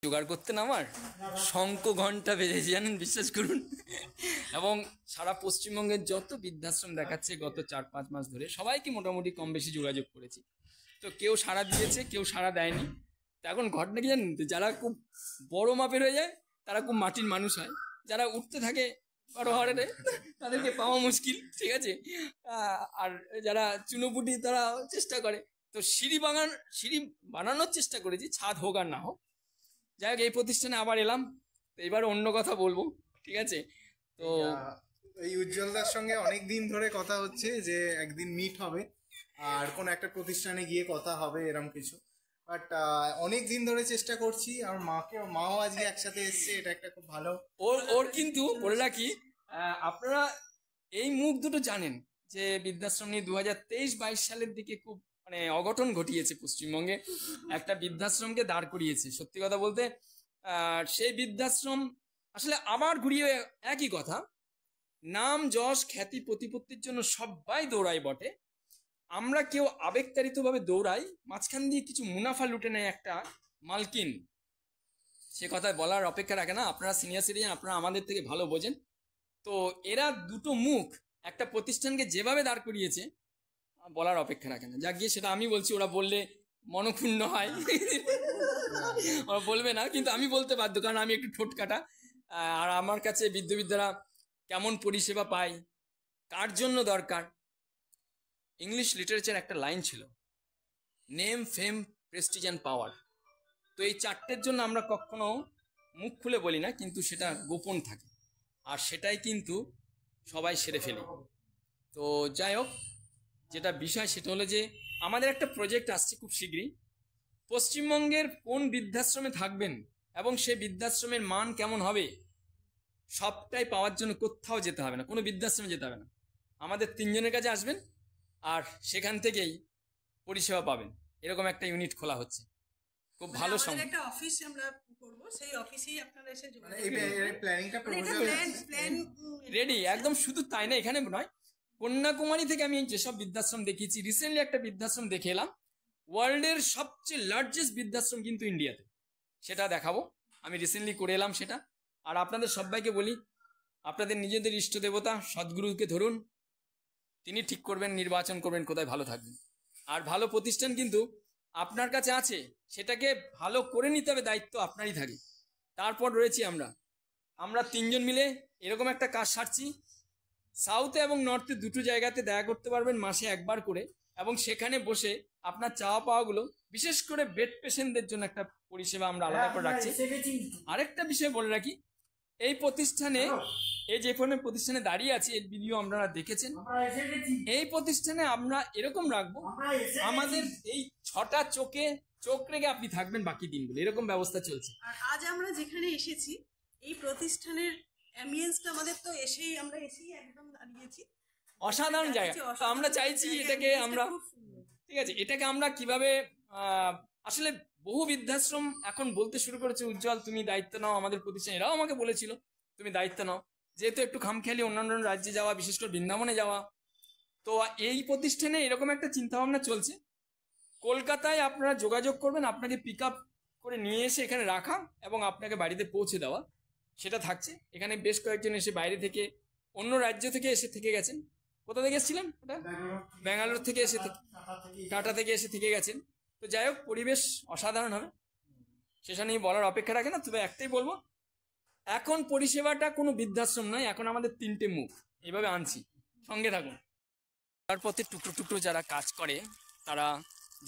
জোগাড় করতে না আমার শঙ্খ ঘন্টা বেজেছে জানেন, বিশ্বাস করুন। এবং সারা পশ্চিমবঙ্গের যত বৃদ্ধাশ্রম দেখাচ্ছে গত 4-5 মাস ধরে সবাইকে মোটামুটি কম বেশি যোগাযোগ করেছি। তো কেউ সাড়া দিয়েছে, কেউ সাড়া দেয়নি। তো এখন ঘটনা কি জানেন, যারা খুব বড় মাপের হয়ে যায় তারা খুব মাটির মানুষ হয়, যারা উঠতে থাকে বড় হারে তাদেরকে পাওয়া মুশকিল, ঠিক আছে। আর যারা চুনোপুটি তারা চেষ্টা করে। তো সিঁড়ি বানানোর চেষ্টা করেছি, ছাদ হোক আর না হোক। যাই হোক, এই প্রতিষ্ঠানে আবার এলাম, তো এবার অন্য কথা বলবো, ঠিক আছে। তো এই উজ্জ্বলদার সঙ্গে অনেক দিন ধরে কথা হচ্ছে যে একদিন মিট হবে আর কোন একটা প্রতিষ্ঠানে গিয়ে কথা হবে এরকম কিছু, বাট অনেক দিন ধরে চেষ্টা করছি। আর মাও আজকে একসাথে এসছে, এটা একটা খুব ভালো। ওর কিন্তু বলে রাখি, আপনারা এই মুখ দুটো জানেন যে বৃদ্ধাশ্রম নিয়ে 2023-22 সালের দিকে খুব মানে অঘটন ঘটিয়েছে পশ্চিমবঙ্গে, একটা বৃদ্ধাশ্রমকে দাঁড় করিয়েছে। সত্যি কথা বলতে সেই বৃদ্ধাশ্রম আসলে আবার ঘুরিয়ে একই কথা, নাম যশ খ্যাতি প্রতিপত্তির জন্য সবাই দৌড়ায় বটে, আমরা কেউ আবেগতাড়িতভাবে দৌড়াই, মাঝখান দিয়ে কিছু মুনাফা লুটে নেয় একটা মালকিন, সে কথায় বলার অপেক্ষা রাখে না। আপনারা সিনিয়র সিটিজেন, আপনারা আমাদের থেকে ভালো বোঝেন। তো এরা দুটো মুখ একটা প্রতিষ্ঠানকে যেভাবে দাঁড় করিয়েছে বলার অপেক্ষা রাখে না। যা গিয়ে সেটা আমি বলছি, ওরা বললে মনক্ষুণ্ণ হয়, ওরা বলবে না, কিন্তু আমি বলতে বাধ্য, কারণ আমি একটু ঠোঁট কাটা। আর আমার কাছে বৃদ্ধরা কেমন পরিষেবা পায়, কার জন্য দরকার। ইংলিশ লিটারেচার একটা লাইন ছিল, name fame Prestige and power. তো এই চারটের জন্য আমরা কখনো মুখ খুলে বলি না, কিন্তু সেটা গোপন থাকে, আর সেটাই কিন্তু সবাই সেরে ফেলে। তো যাই হোক, যেটা বিষয় সেটা হলো যে আমাদের একটা প্রজেক্ট আসছে খুব শীঘ্রই। পশ্চিমবঙ্গের কোন বৃদ্ধাশ্রমে থাকবেন এবং সেই বৃদ্ধাশ্রমের মান কেমন হবে সবটাই পাওয়ার জন্য কোথাও যেতে হবে না, কোনো বৃদ্ধাশ্রমে যেতে হবে না, আমাদের 3 জনের কাছে আসবেন আর সেখান থেকেই পরিষেবা পাবেন। এরকম একটা ইউনিট খোলা হচ্ছে, খুব ভালো একটা অফিস আমরা করব, সেই অফিসেই আপনারা এসে রেডি একদম। শুধু তাই না, এখানে নয়, কন্যাকুমারী থেকে আমি যেসব বৃদ্ধাশ্রম দেখিয়েছি, রিসেন্টলি একটা বৃদ্ধাশ্রম দেখে এলাম, ওয়ার্ল্ডের সবচেয়ে লার্জেস্ট বৃদ্ধাশ্রম কিন্তু ইন্ডিয়াতে, সেটা দেখাবো। আমি রিসেন্টলি করে এলাম সেটা। আর আপনাদের সবাইকে বলি, আপনাদের নিজেদের ইষ্ট দেবতা সদ্গুরুকে ধরুন, তিনি ঠিক করবেন, নির্বাচন করবেন কোথায় ভালো থাকবেন। আর ভালো প্রতিষ্ঠান কিন্তু আপনার কাছে আছে, সেটাকে ভালো করে নিতে হবে, দায়িত্ব আপনারই থাকে। তারপর রয়েছি আমরা 3 জন মিলে এরকম একটা কাজ সারছি। সাউথে এবং নর্থে দুটো জায়গাতে দেখা করতে পারবেন মাসে একবার করে, এবং সেখানে বসে আপনার চাওয়া পাওয়াগুলো, বিশেষ করে বেড পেশেন্টদের জন্য একটা পরিষেবা আমরা আলাদা করে রাখছি। আরেকটা বিষয় বলে রাখি, এই প্রতিষ্ঠানে, এই যে প্রতিষ্ঠানে দাঁড়িয়ে আছি, এর ভিডিও আপনারা দেখেছেন, এই প্রতিষ্ঠানে আমরা এরকম রাখবো, আমাদের এই 6টা চোখ রেখে আপনি থাকবেন বাকি দিনগুলো, এরকম ব্যবস্থা চলছে। আর আজ আমরা যেখানে এসেছি, এই প্রতিষ্ঠানের অ্যাম্বিয়েন্সটা আমাদের তো আমরা এসেই একদম দাঁড়িয়েছি, অসাধারণ জায়গা। তো আমরা চাইছি এটাকে আমরা, ঠিক আছে, এটাকে আমরা কিভাবে আসলে বহু বৃদ্ধাশ্রম এখন বলতে শুরু করেছে, উজ্জ্বল তুমি দায়িত্ব নাও আমাদের প্রতিষ্ঠান। এরাও আমাকে বলেছিল তুমি দায়িত্ব নাও, যেহেতু একটু খামখেয়ালি অন্যান্য রাজ্যে যাওয়া, বিশেষ করে বৃন্দাবনে যাওয়া। তো এই প্রতিষ্ঠানে এরকম একটা চিন্তাভাবনা চলছে, কলকাতায় আপনারা যোগাযোগ করবেন, আপনাকে পিক আপ করে নিয়ে এসে এখানে রাখা এবং আপনাকে বাড়িতে পৌঁছে দেওয়া, সেটা থাকছে। এখানে বেশ কয়েকজন এসে বাইরে থেকে, অন্য রাজ্য থেকে এসে থেকে গেছেন। কোথা থেকে এসেছিলেন? ওটা ব্যাঙ্গালোর থেকে এসে, টাটা থেকে এসে থেকে গেছেন। তো যাই হোক, পরিবেশ অসাধারণ হবে, সেটা নিয়ে বলার অপেক্ষা রাখে না। তবে একটাই বলবো, এখন পরিষেবাটা কোনো বৃদ্ধাশ্রম নয়, এখন আমাদের 3টে মুখ এইভাবে আনছি, সঙ্গে থাকুন। তার পথে টুকরো টুকরো যারা কাজ করে, তারা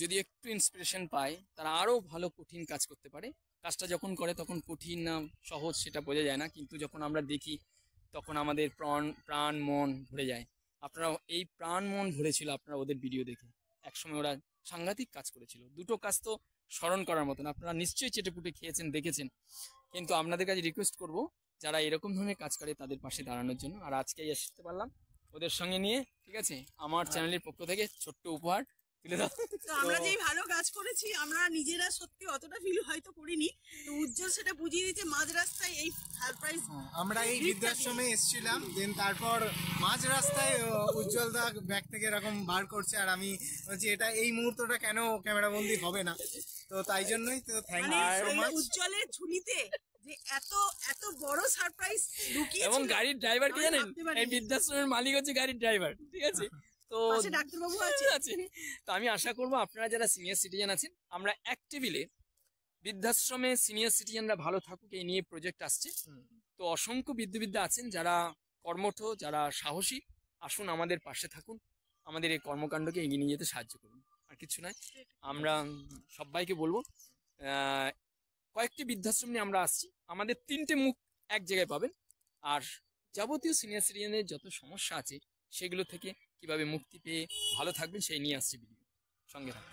যদি একটু ইন্সপিরেশন পায়, তারা আরও ভালো কঠিন কাজ করতে পারে। কাজটা যখন করে তখন কঠিন না সহজ সেটা বোঝা যায় না, কিন্তু যখন আমরা দেখি তখন আমাদের প্রাণ মন ভরে যায়। আপনারা এই প্রাণ মন ভরেছিল আপনারা ওদের ভিডিও দেখে, একসময় ওরা সাংঘাতিক কাজ করেছিল। দুটো কাজ তো স্মরণ করার মতন, আপনারা নিশ্চয়ই চেটেপুটে খেয়েছেন, দেখেছেন। কিন্তু আপনাদের কাছে রিকোয়েস্ট করব, যারা এরকম ধরনের কাজ করে তাদের পাশে দাঁড়ানোর জন্য। আর আজকেই আসতে পারলাম ওদের সঙ্গে নিয়ে, ঠিক আছে, আমার চ্যানেলের পক্ষ থেকে ছোট্ট উপহার। তুলে দাও। তো আমরা যেই ভালো কাজ করেছি আমরা নিজেরা সত্যি অতটা ফিল হয়তো করিনি, তো উজ্জ্বল সেটা বুঝিয়ে দিয়েছে মাঝ রাস্তায় এই সারপ্রাইজ। আমরা এই বৃদ্ধাশ্রমে এসেছিলাম, দেন তারপর মাঝ রাস্তায় উজ্জ্বল দা ব্যাগ থেকে এরকম বার করছে, আর আমি বলছি এটা এই মুহূর্তটা কেন ক্যামেরা বন্দি হবে না, তো তাই জন্যই তো থ্যাংক মানে ইউ সো এই মাচ। উজ্জ্বলের ঝুলিতে যে এত এত বড় সারপ্রাইজ লুকিয়ে এবং ছিল। গাড়ির ড্রাইভার কি আমি জানেন, ভাবতে পারিনি। এই বৃদ্ধাশ্রমের মালিক হচ্ছে গাড়ির ড্রাইভার, ঠিক আছে? তো পাশে ডাক্তারবাবু আছে। আছেন। তো আমি আশা করবো আপনারা যারা সিনিয়র সিটিজেন আছেন, আমরা এক টেবিলে বৃদ্ধাশ্রমে সিনিয়র সিটিজেনরা ভালো থাকুক এই নিয়ে প্রজেক্ট আসছে। তো অসংখ্য বিদ্যুবিদ্যা আছেন যারা কর্মঠ, যারা সাহসী, আসুন আমাদের পাশে থাকুন, আমাদের এই কর্মকাণ্ডকে এগিয়ে নিয়ে যেতে সাহায্য করুন। আর কিছু নয়, আমরা সবাইকে বলবো কয়েকটি বৃদ্ধাশ্রম নিয়ে আমরা আসছি, আমাদের 3টে মুখ এক জায়গায় পাবেন। আর যাবতীয় সিনিয়র সিটিজেনের যত সমস্যা আছে সেগুলো থেকে কিভাবে মুক্তি পেয়ে ভালো থাকবেন সেই নিয়ে আসছি ভিডিও, সঙ্গে থাকুন।